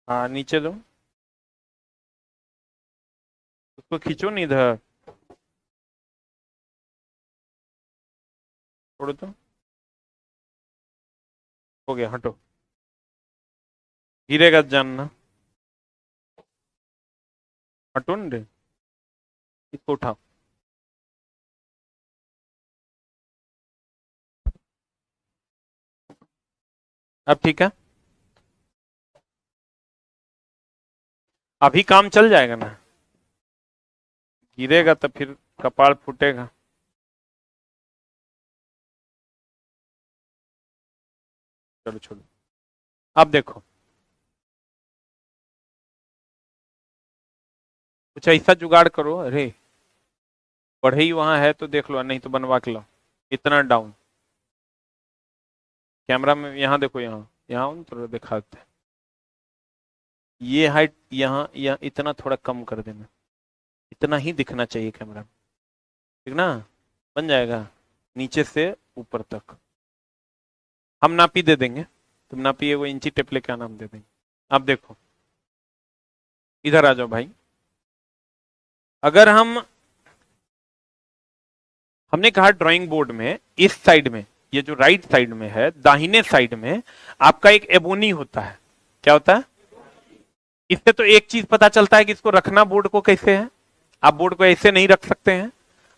हाँ नीचे दो, उसको खींचो नहीं इधर, छोड़ो तो, हो गया, हटो, गिरेगा जानना, हटो न रे, इसको उठाओ। अब ठीक है, अभी काम चल जाएगा ना, गिरेगा तो फिर कपाड़ फूटेगा। चलो छोड़ो, अब देखो, कुछ ऐसा जुगाड़ करो, अरे बढ़ई वहां है तो देख लो, नहीं तो बनवा के लो। इतना डाउन, कैमरा में यहाँ देखो, यहाँ यहाँ तो दिखाते हैं, ये हाइट यहाँ यहाँ इतना थोड़ा कम कर देना, इतना ही दिखना चाहिए कैमरा में, ठीक ना, बन जाएगा, नीचे से ऊपर तक हम नापी दे देंगे, तुम नापिए, वो इंची टेप लेके आना, हम दे देंगे। अब देखो, इधर आ जाओ भाई, अगर हमने कहा ड्राइंग बोर्ड में इस साइड में, ये जो राइट साइड में है, दाहिने साइड में आपका एक एबोनी होता है, क्या होता है? इससे तो एक चीज पता चलता है कि इसको रखना बोर्ड को कैसे है, आप बोर्ड को ऐसे नहीं रख सकते हैं,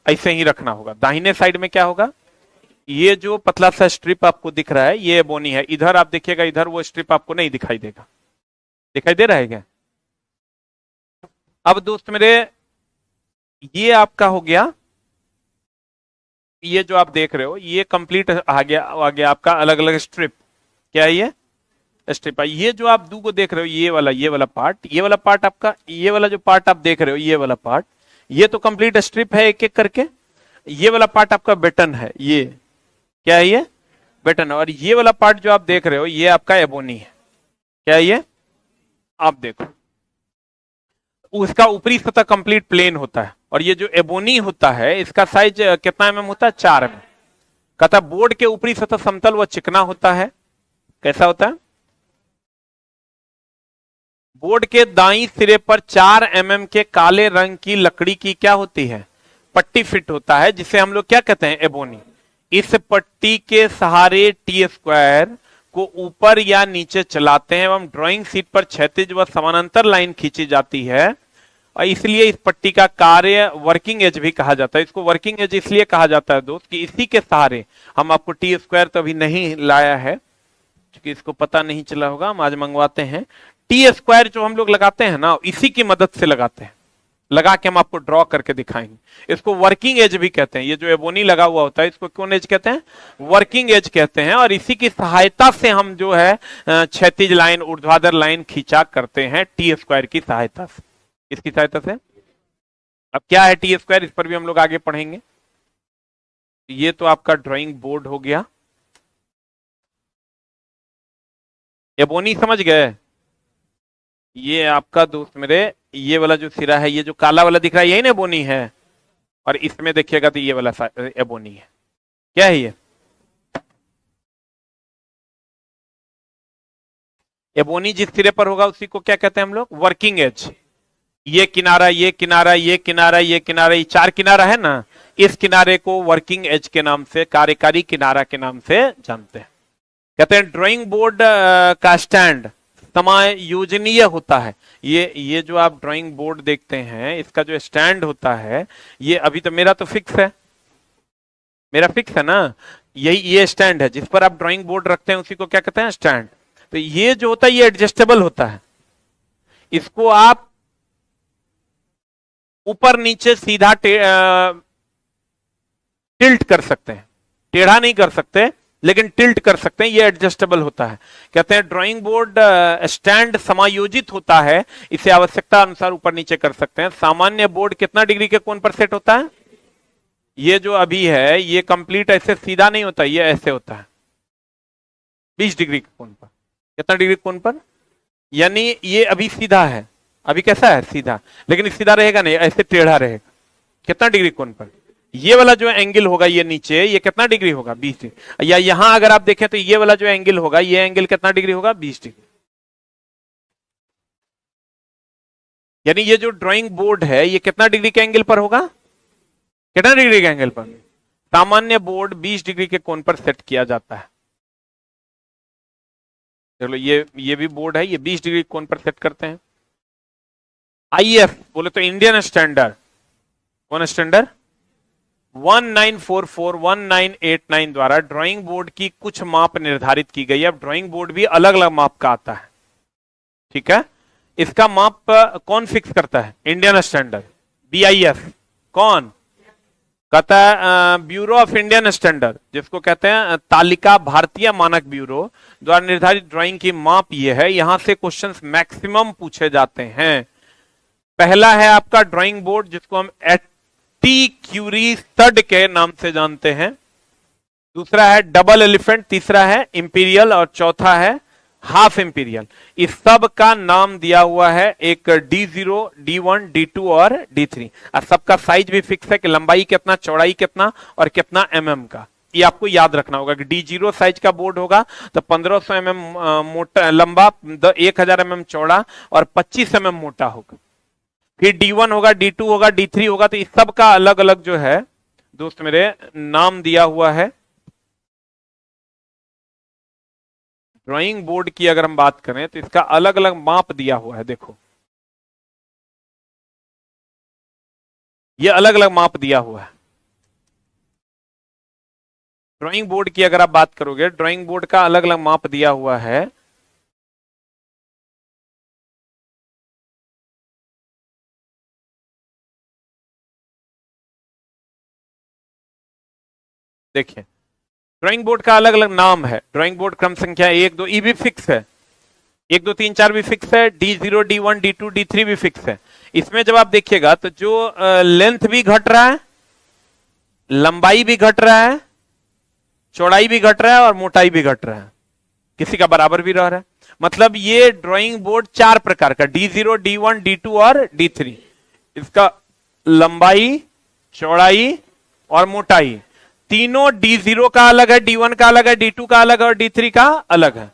ऐसे ही रखना होगा। दाहिने साइड में क्या होगा, ये जो पतला सा स्ट्रिप आपको दिख रहा है ये एबोनी है, इधर आप देखिएगा, इधर वो स्ट्रिप आपको नहीं दिखाई देगा, दिखाई दे रहा है क्या? अब दोस्त मेरे, ये आपका हो गया, ये जो आप देख रहे हो ये कंप्लीट आ गया आपका अलग अलग स्ट्रिप, क्या है ये? स्ट्रिप। ये जो आप दो को देख रहे हो, ये वाला पार्ट, ये वाला पार्ट आपका, ये वाला जो पार्ट आप देख रहे हो, ये वाला पार्ट, ये तो कंप्लीट स्ट्रिप है एक एक करके। ये वाला पार्ट आपका बेटन है, ये क्या है? ये बेटन है। और ये वाला पार्ट जो आप देख रहे हो ये आपका एबोनी है, क्या है ये? आप देखो, उसका ऊपरी सतह कंप्लीट प्लेन होता है, और ये जो एबोनी होता है इसका साइज कितना एमएम होता है? 4 mm। कहता बोर्ड के ऊपरी सतह समतल व चिकना होता है, कैसा होता है? बोर्ड के दाईं सिरे पर 4 mm के काले रंग की लकड़ी की क्या होती है? पट्टी फिट होता है, जिसे हम लोग क्या कहते हैं? एबोनी। इस पट्टी के सहारे टी स्क्वायर को ऊपर या नीचे चलाते हैं एवं ड्राइंग शीट पर क्षैतिज व समानांतर लाइन खींची जाती है, और इसलिए इस पट्टी का कार्य वर्किंग एज भी कहा जाता है। इसको वर्किंग एज इसलिए कहा जाता है दोस्त कि इसी के सहारे, हम आपको टी स्क्वायर तो अभी नहीं लाया है क्योंकि इसको पता नहीं चला होगा, हम आज मंगवाते हैं। टी स्क्वायर जो हम लोग लगाते हैं ना, इसी की मदद से लगाते हैं, लगा के हम आपको ड्रॉ करके दिखाएंगे। इसको वर्किंग एज भी कहते हैं, ये जो एबोनी लगा हुआ होता है इसको कौन एज कहते हैं? वर्किंग एज कहते हैं। और इसी की सहायता से हम जो है क्षैतिज लाइन, ऊर्ध्वाधर लाइन खींचा करते हैं, टी स्क्वायर की सहायता से, इसकी सहायता से। अब क्या है टी स्क्वायर, इस पर भी हम लोग आगे पढ़ेंगे। ये तो आपका ड्राइंग बोर्ड हो गया, एबोनी समझ गए? ये आपका दोस्त मेरे, ये वाला जो सिरा है, ये जो काला वाला दिख रहा है यही ना एबोनी है, और इसमें देखिएगा तो ये वाला एबोनी है, क्या है ये? एबोनी जिस सिरे पर होगा उसी को क्या कहते हैं हम लोग? Working edge. ये किनारा, ये किनारा, ये किनारा, ये किनारा, ये 4 किनारा है ना, इस किनारे को वर्किंग एज के नाम से, कार्यकारी किनारा के नाम से जानते हैं। कहते हैं ड्राइंग बोर्ड का स्टैंड समायोजनीय होता है। ये जो आप ड्राइंग बोर्ड देखते हैं इसका जो स्टैंड होता है, ये अभी तो मेरा तो फिक्स है, मेरा फिक्स है ना, यही ये स्टैंड है जिस पर आप ड्राइंग बोर्ड रखते हैं, उसी को क्या कहते हैं? स्टैंड। तो ये जो होता है ये एडजस्टेबल होता है, इसको आप ऊपर नीचे सीधा टिल्ट कर सकते हैं, टेढ़ा नहीं कर सकते लेकिन टिल्ट कर सकते हैं, ये एडजस्टेबल होता है। कहते हैं ड्राइंग बोर्ड स्टैंड समायोजित होता है, इसे आवश्यकता अनुसार ऊपर नीचे कर सकते हैं। सामान्य बोर्ड कितना डिग्री के कोण पर सेट होता है? ये जो अभी है ये कंप्लीट ऐसे सीधा नहीं होता, ये ऐसे होता है 20 डिग्री के कोण पर। कितना डिग्री कोण पर? यानी ये अभी सीधा है, अभी कैसा है? सीधा, लेकिन सीधा रहेगा नहीं, ऐसे टेढ़ा रहेगा। कितना डिग्री कोण पर? ये वाला जो एंगल होगा ये नीचे, ये कितना डिग्री होगा? 20 डिग्री। या यहां अगर आप देखें तो ये वाला जो एंगल होगा, ये एंगल कितना डिग्री होगा? 20 डिग्री। यानी ये जो ड्राइंग बोर्ड है ये कितना डिग्री के एंगल पर होगा? कितना डिग्री के एंगल पर? सामान्य बोर्ड 20 डिग्री के कोण पर सेट किया जाता है। चलो ये भी बोर्ड है, ये 20 डिग्री कोण पर सेट करते हैं। आईएफ बोले तो इंडियन स्टैंडर्ड, कौन स्टैंडर्ड? 1944 1989 द्वारा ड्राइंग बोर्ड की कुछ माप निर्धारित की गई है। अब ड्राइंग बोर्ड भी अलग अलग माप का आता है, ठीक है। इसका माप कौन फिक्स करता है? Indian standard, BIS। कौन कहता है? ब्यूरो ऑफ इंडियन स्टैंडर्ड, जिसको कहते हैं तालिका भारतीय मानक ब्यूरो द्वारा निर्धारित ड्राइंग की माप ये है। यहां से क्वेश्चंस मैक्सिमम पूछे जाते हैं। पहला है आपका ड्राइंग बोर्ड, जिसको हम एटी क्यूरी स्टड के नाम से जानते हैं। दूसरा है डबल एलिफेंट, तीसरा है इंपीरियल और चौथा है हाफ इंपीरियल। इस सब का नाम दिया हुआ है एक D0, D1, D2 और D3। और सबका साइज भी फिक्स है कि लंबाई कितना, चौड़ाई कितना और कितना mm का। ये आपको याद रखना होगा कि D0 साइज का बोर्ड होगा तो 1500 mm मोटा लंबा, 1000 mm चौड़ा और 25 mm मोटा होगा। फिर D1 होगा, D2 होगा, D3 होगा। तो इस सब का अलग अलग जो है दोस्त मेरे नाम दिया हुआ है। ड्राइंग बोर्ड की अगर हम बात करें तो इसका अलग अलग माप दिया हुआ है। देखो ये अलग अलग माप दिया हुआ है। ड्राइंग बोर्ड की अगर आप बात करोगे, ड्राइंग बोर्ड का अलग अलग माप दिया हुआ है। देखिए ड्राइंग बोर्ड का अलग अलग नाम है। ड्राइंग बोर्ड क्रम संख्या 1 2 भी फिक्स है, 1 2 3 4 भी फिक्स है, D0 D1 D2 D3 भी फिक्स है। इसमें जब आप देखिएगा तो जो लेंथ भी घट रहा है, लंबाई भी घट रहा है, चौड़ाई भी घट रहा है और मोटाई भी घट रहा है, किसी का बराबर भी रह रहा है। मतलब ये ड्राइंग बोर्ड 4 प्रकार का, D0 D1 D2 और D3। इसका लंबाई, चौड़ाई और मोटाई तीनों D0 का अलग है, D1 का अलग है, D2 का अलग है और D3 का अलग है।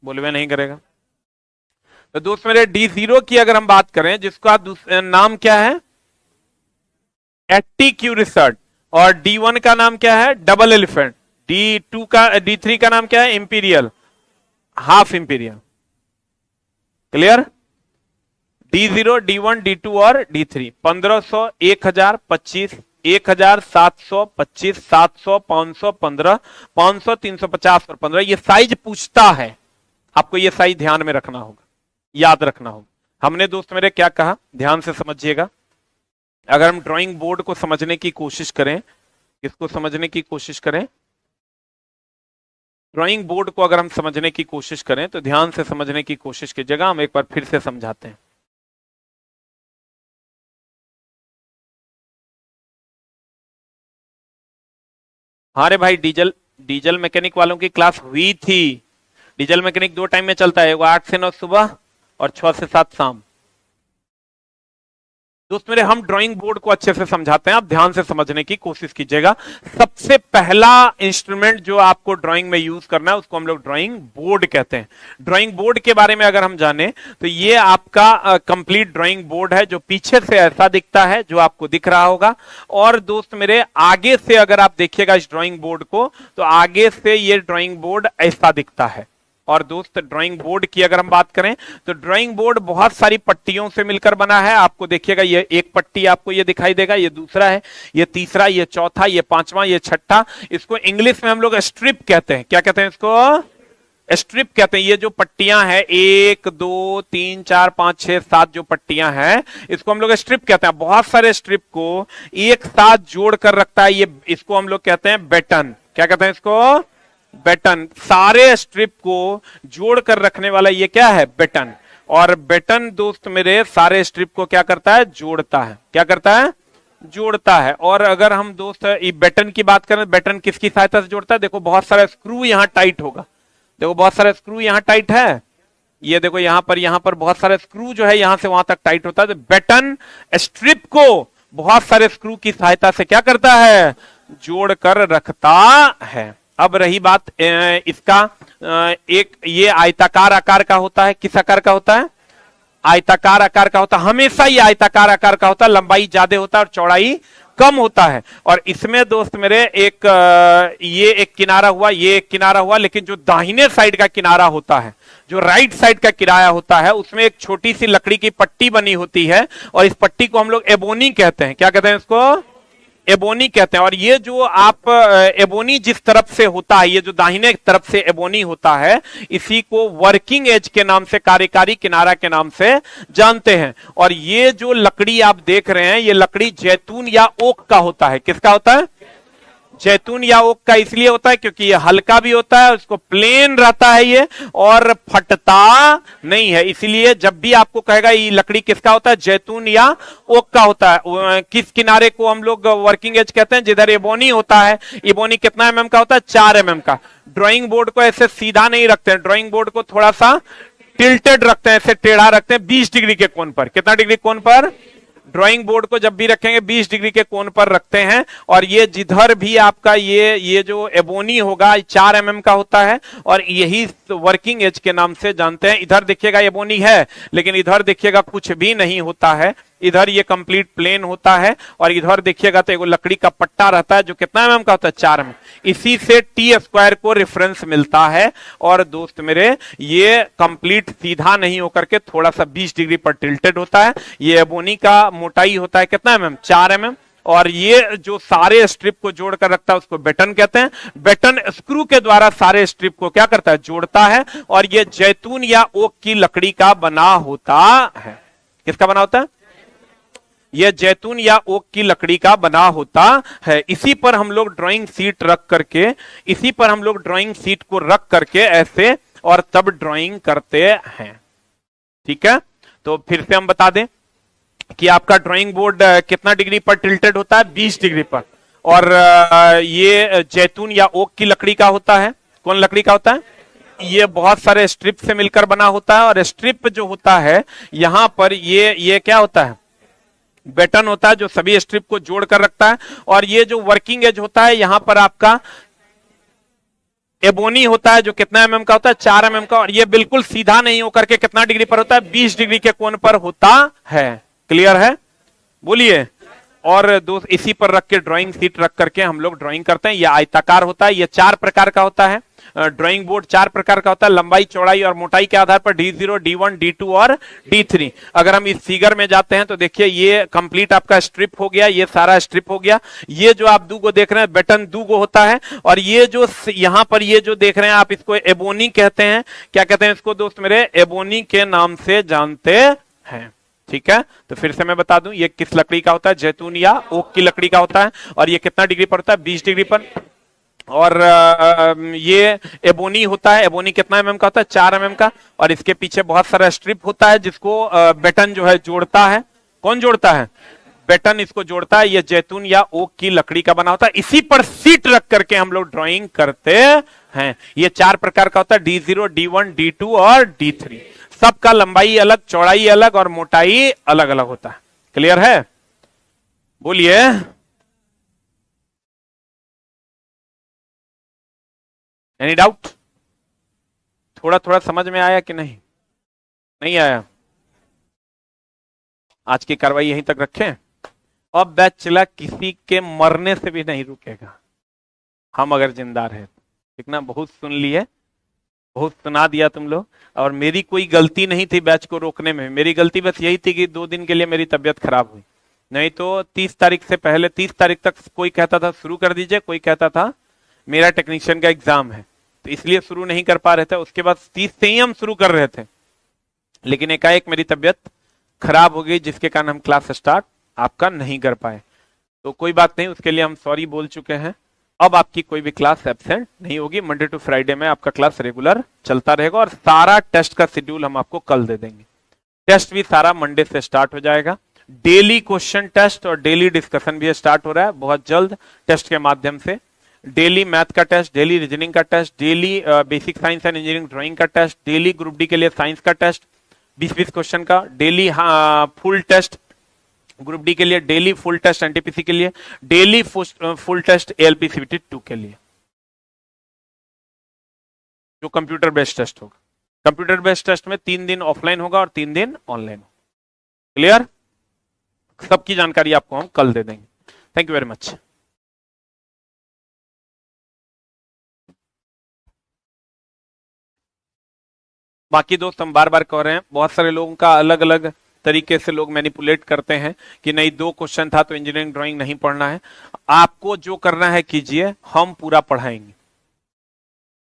बोलवे नहीं करेगा। तो दोस्त मेरे D0 की अगर हम बात करें, जिसका नाम क्या है? एटी क्यूरिसर्ट। और D1 का नाम क्या है? Double elephant. D3 का नाम क्या है? Imperial, half imperial. Clear? D0 D1 D2 और D3 1500, 1000, 25, 1000, 725, 700, 500, 15, 500, 350 और 15। ये साइज पूछता है, आपको ये साइज ध्यान में रखना होगा, याद रखना होगा। हमने दोस्त मेरे क्या कहा, ध्यान से समझिएगा। अगर हम ड्राइंग बोर्ड को समझने की कोशिश करें, किसको समझने की कोशिश करें? ड्राइंग बोर्ड को अगर हम समझने की कोशिश करें तो ध्यान से समझने की कोशिश कीजिएगा। हम एक बार फिर से समझाते हैं। हाँ रे भाई, डीजल मैकेनिक वालों की क्लास हुई थी। डीजल मैकेनिक 2 टाइम में चलता है, 8 से 9 सुबह और 6 से 7 शाम। दोस्त मेरे हम ड्राइंग बोर्ड को अच्छे से समझाते हैं, आप ध्यान से समझने की कोशिश कीजिएगा। सबसे पहला इंस्ट्रूमेंट जो आपको ड्राइंग में यूज करना है उसको हम लोग ड्राइंग बोर्ड कहते हैं। ड्राइंग बोर्ड के बारे में अगर हम जाने तो ये आपका कंप्लीट ड्राइंग बोर्ड है, जो पीछे से ऐसा दिखता है जो आपको दिख रहा होगा। और दोस्त मेरे आगे से अगर आप देखिएगा इस ड्राइंग बोर्ड को तो आगे से ये ड्राइंग बोर्ड ऐसा दिखता है। और दोस्त ड्राइंग बोर्ड की अगर हम बात करें तो ड्राइंग बोर्ड बहुत सारी पट्टियों से मिलकर बना है। आपको देखिएगा ये एक पट्टी आपको ये दिखाई देगा, ये दूसरा है, ये तीसरा, ये चौथा, ये पांचवा, ये छठा। इसको इंग्लिश में हम लोग स्ट्रिप कहते हैं। क्या कहते हैं इसको? स्ट्रिप कहते हैं। ये जो पट्टियां हैं 1 2 3 4 5 6 7 जो पट्टियां हैं इसको हम लोग स्ट्रिप कहते हैं। बहुत सारे स्ट्रिप को एक साथ जोड़ कर रखता है, ये इसको हम लोग कहते हैं बैटन। क्या कहते हैं इसको? बैटन। सारे स्ट्रिप को जोड़ कर रखने वाला ये क्या है? बैटन। और बैटन दोस्त मेरे सारे स्ट्रिप को क्या करता है? जोड़ता है। क्या करता है? जोड़ता है। और अगर हम दोस्त बैटन की बात करें, बैटन किसकी सहायता से जोड़ता है? देखो बहुत सारा स्क्रू यहां टाइट होगा, देखो बहुत सारा स्क्रू यहां टाइट है, ये देखो यहां पर बहुत सारे स्क्रू जो है यहां से वहां तक टाइट होता है। तो बैटन स्ट्रिप को बहुत सारे स्क्रू की सहायता से क्या करता है, जोड़कर रखता है। अब रही बात इसका, एक ये आयताकार आकार का होता है। किस आकार का होता है, आयताकार आकार का होता है। हमेशा ये आयताकार आकार का होता है, लंबाई ज्यादा होता है और चौड़ाई कम होता है। और इसमें दोस्त मेरे एक ये एक किनारा हुआ, ये एक किनारा हुआ, लेकिन जो दाहिने साइड का किनारा होता है, जो राइट साइड का किनारा होता है, उसमें एक छोटी सी लकड़ी की पट्टी बनी होती है और इस पट्टी को हम लोग एबोनी कहते हैं। क्या कहते हैं इसको, एबोनी कहते हैं। और ये जो आप एबोनी जिस तरफ से होता है, ये जो दाहिने तरफ से एबोनी होता है, इसी को वर्किंग एज के नाम से, कार्यकारी किनारा के नाम से जानते हैं। और ये जो लकड़ी आप देख रहे हैं, ये लकड़ी जैतून या ओक का होता है। किसका होता है, जैतून या ओक का इसलिए होता है क्योंकि ये हल्का भी होता है, उसको प्लेन रहता है ये, और फटता नहीं है। इसलिए जब भी आपको कहेगा ये लकड़ी किसका होता है, जैतून या ओक का होता है। किस किनारे को हम लोग वर्किंग एज कहते हैं, जिधर एबोनी होता है। एबोनी कितना mm का होता है, 4 mm का। ड्राइंग बोर्ड को ऐसे सीधा नहीं रखते हैं, ड्राइंग बोर्ड को थोड़ा सा टिल्टेड रखते हैं, ऐसे टेढ़ा रखते हैं 20 डिग्री के कोण पर। कितना डिग्री कोण पर, ड्राइंग बोर्ड को जब भी रखेंगे 20 डिग्री के कोण पर रखते हैं। और ये जिधर भी आपका ये जो एबोनी होगा 4 mm का होता है और यही वर्किंग एज के नाम से जानते हैं। इधर देखिएगा एबोनी है, लेकिन इधर देखिएगा कुछ भी नहीं होता है, इधर ये कंप्लीट प्लेन होता है। और इधर देखिएगा तो एक लकड़ी का पट्टा रहता है जो कितना mm का होता है, 4 mm। इसी से टी स्क्वायर को रेफरेंस मिलता है। और दोस्त मेरे, ये कंप्लीट सीधा नहीं होकर के थोड़ा सा 20 डिग्री पर टिल्टेड होता है। ये एबोनी का मोटाई होता है कितना mm, 4 mm। और ये जो सारे स्ट्रिप को जोड़कर रखता है उसको बेटन कहते हैं। बेटन स्क्रू के द्वारा सारे स्ट्रिप को क्या करता है, जोड़ता है। और ये जैतून या ओक की लकड़ी का बना होता है। किसका बना होता है, यह जैतून या ओक की लकड़ी का बना होता है। इसी पर हम लोग ड्राइंग सीट रख करके, इसी पर हम लोग ड्राइंग सीट को रख करके ऐसे और तब ड्राइंग करते हैं। ठीक है, तो फिर से हम बता दें कि आपका ड्राइंग बोर्ड कितना डिग्री पर टिल्टेड होता है, 20 डिग्री पर। और ये जैतून या ओक की लकड़ी का होता है। कौन लकड़ी का होता है, ये बहुत सारे स्ट्रिप से मिलकर बना होता है। और स्ट्रिप जो होता है यहां पर ये क्या होता है, बेटन होता है जो सभी स्ट्रिप को जोड़ कर रखता है। और ये जो वर्किंग एज होता है यहां पर आपका एबोनी होता है जो कितना mm का होता है, 4 mm का। और ये बिल्कुल सीधा नहीं होकर के कितना डिग्री पर होता है, 20 डिग्री के कोण पर होता है। क्लियर है, बोलिए। और दोस्त इसी पर रख के ड्राइंग सीट रख करके हम लोग ड्राइंग करते हैं। यह आयताकार होता है, यह 4 प्रकार का होता है। ड्राइंग बोर्ड 4 प्रकार का होता है, लंबाई, चौड़ाई और मोटाई के आधार पर D0, D1, D2 और D3। अगर हम इस फिगर में जाते हैं तो देखिए ये कंप्लीट आपका स्ट्रिप हो गया, ये सारा स्ट्रिप हो गया। ये जो आप दूगो देख रहे हैं, बेटन दूगो होता है। और ये जो यहां पर ये जो देख रहे हैं आप, इसको एबोनी कहते हैं। क्या कहते हैं इसको दोस्त मेरे, एबोनी के नाम से जानते हैं। ठीक है, तो फिर से मैं बता दूं, ये किस लकड़ी का होता है, जैतून या ओक की लकड़ी का होता है। और ये कितना डिग्री पर होता है, 20 डिग्री पर। और ये एबोनी होता है। एबोनी कितना mm का होता है, 4 mm का। और इसके पीछे बहुत सारा स्ट्रिप होता है जिसको बेटन जो है जोड़ता है। कौन जोड़ता है, बेटन इसको जोड़ता है। ये जैतून या ओक की लकड़ी का बना होता है। इसी पर सीट रख करके हम लोग ड्राइंग करते हैं। ये 4 प्रकार का होता है, D0, D1, D2 और D3। सबका लंबाई अलग, चौड़ाई अलग और मोटाई अलग अलग होता है। क्लियर है, बोलिए। एनी डाउट, थोड़ा थोड़ा समझ में आया कि नहीं, नहीं आया? आज की कार्रवाई यहीं तक रखें। अब बैच चला, किसी के मरने से भी नहीं रुकेगा, हम अगर जिंदा रहे। ठीक ना, बहुत सुन लिए, बहुत सुना दिया तुम लोग। और मेरी कोई गलती नहीं थी बैच को रोकने में। मेरी गलती बस यही थी कि 2 दिन के लिए मेरी तबीयत खराब हुई। नहीं तो 30 तारीख से पहले, 30 तारीख तक कोई कहता था शुरू कर दीजिए, कोई कहता था मेरा टेक्नीशियन का एग्जाम है तो इसलिए शुरू नहीं कर पा रहे थे। उसके बाद 30 से ही हम शुरू कर रहे थे, लेकिन एकाएक मेरी तबीयत खराब हो गई जिसके कारण हम क्लास स्टार्ट आपका नहीं कर पाए। तो कोई बात नहीं, उसके लिए हम सॉरी बोल चुके हैं। अब आपकी कोई भी क्लास एब्सेंट नहीं होगी। मंडे टू फ्राइडे में आपका क्लास रेगुलर चलता रहेगा। और सारा टेस्ट का शेड्यूल हम आपको कल दे देंगे। टेस्ट भी सारा मंडे से स्टार्ट हो जाएगा। डेली क्वेश्चन टेस्ट और डेली डिस्कशन भी स्टार्ट हो रहा है बहुत जल्द टेस्ट के माध्यम से। डेली मैथ का टेस्ट, डेली रीजनिंग का test, daily basic science and engineering drawing का टेस्ट, डेली ग्रुप डी के लिए साइंस का टेस्ट 20-20 क्वेश्चन का, daily full test group D के लिए डेली फुल टेस्ट, एनटीपीसी के लिए daily full test, ALP CBT 2 के लिए जो कंप्यूटर बेस्ड टेस्ट होगा। कंप्यूटर बेस्ड टेस्ट में 3 दिन ऑफलाइन होगा और 3 दिन ऑनलाइन होगा। क्लियर? सबकी जानकारी आपको हम कल दे देंगे। Thank you very much. बाकी दोस्त हम बार बार कह रहे हैं, बहुत सारे लोगों का अलग अलग तरीके से लोग मैनिपुलेट करते हैं कि नहीं 2 क्वेश्चन था तो इंजीनियरिंग ड्राइंग नहीं पढ़ना है। आपको जो करना है कीजिए, हम पूरा पढ़ाएंगे।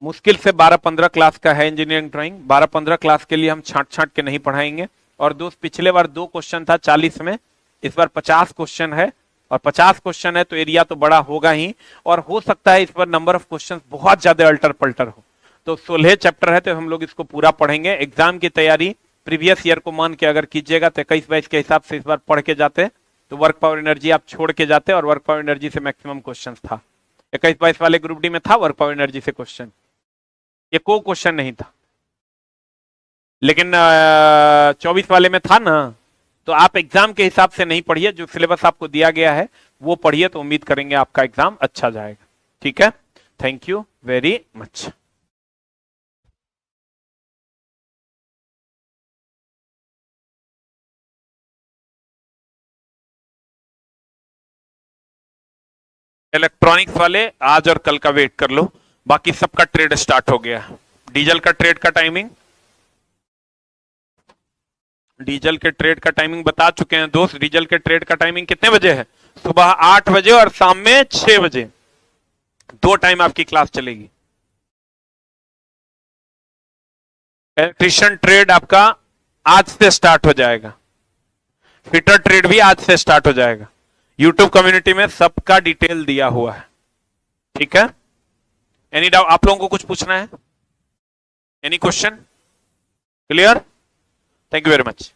मुश्किल से 12-15 क्लास का है इंजीनियरिंग ड्राइंग, 12-15 क्लास के लिए हम छांट छांट के नहीं पढ़ाएंगे। और दोस्त पिछले बार 2 क्वेश्चन था 40 में, इस बार 50 क्वेश्चन है, और 50 क्वेश्चन है तो एरिया तो बड़ा होगा ही, और हो सकता है इस बार नंबर ऑफ क्वेश्चन बहुत ज्यादा अल्टर पल्टर हो। तो 16 चैप्टर है तो हम लोग इसको पूरा पढ़ेंगे। एग्जाम की तैयारी प्रीवियस ईयर को मान के अगर कीजिएगा तो 21-22 के हिसाब से इस बार पढ़ के जाते तो वर्क पावर एनर्जी आप छोड़ के जाते, और वर्क पावर एनर्जी से मैक्सिमम क्वेश्चन था। 21-22 वाले ग्रुप डी में था वर्क पावर एनर्जी से क्वेश्चन, ये कोई क्वेश्चन नहीं था, लेकिन 24 वाले में था ना। तो आप एग्जाम के हिसाब से नहीं पढ़िए, जो सिलेबस आपको दिया गया है वो पढ़िए, तो उम्मीद करेंगे आपका एग्जाम अच्छा जाएगा। ठीक है, thank you very much. Electronics वाले आज और कल का वेट कर लो, बाकी सबका ट्रेड स्टार्ट हो गया। डीजल का ट्रेड का टाइमिंग, डीजल के ट्रेड का टाइमिंग बता चुके हैं दोस्त। डीजल के ट्रेड का टाइमिंग कितने बजे है? सुबह 8 बजे और शाम में 6 बजे, 2 टाइम आपकी क्लास चलेगी। इलेक्ट्रिशियन ट्रेड आपका आज से स्टार्ट हो जाएगा, फिटर ट्रेड भी आज से स्टार्ट हो जाएगा। यूट्यूब कम्युनिटी में सबका डिटेल दिया हुआ है। ठीक है, एनी डाउट? आप लोगों को कुछ पूछना है? Any question? Clear? Thank you very much.